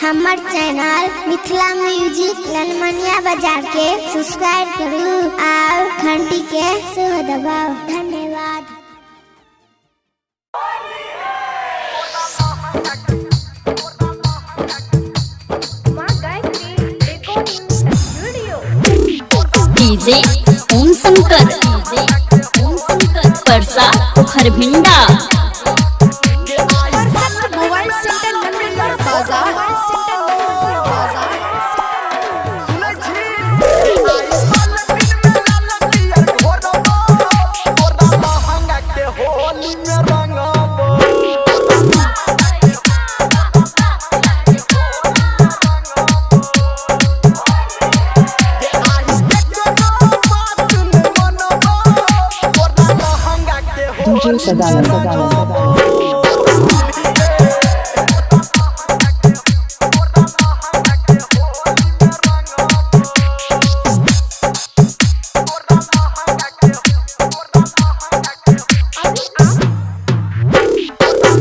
हमर channel Mithila music ललमनिया बाजार के सब्सक्राइब करू और घंटी के सेहो दबाओ। धन्यवाद। डीजे ओम शंकर परसा खरभिंडा मोबाइल सेंटर नंबर बाजार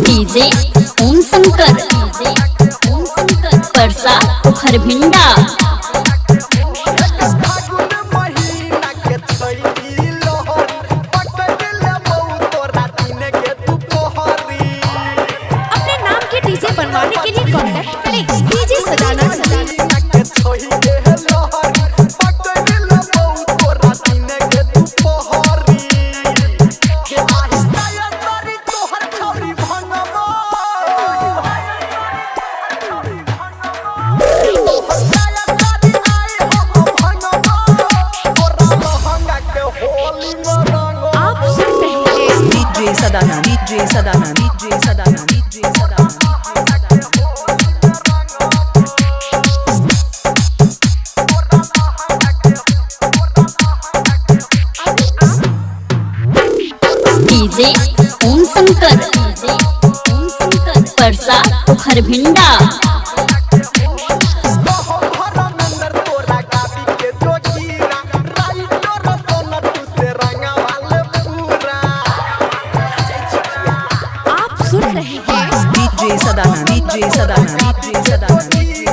डीजे ओम शंकर परसा खरभिंडा बनवाने के लिए कांटेक्ट करें डीजे सदाना। आप सुन रहे हैं डीजे सदाना डीजे सदाना डीजे सदाना डीजे सदाना। डीजे ओम शंकर परसा खरभिंडा आप सुन रहे हैं डीजे सदाना डीजे सदाना डीजे सदाना डीजे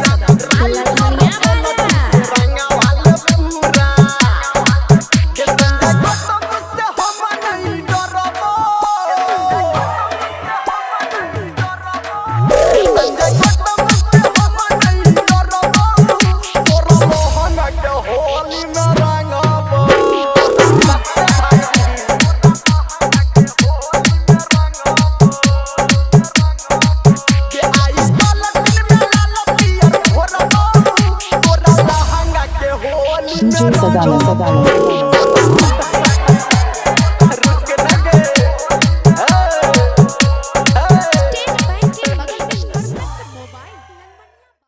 सदाना।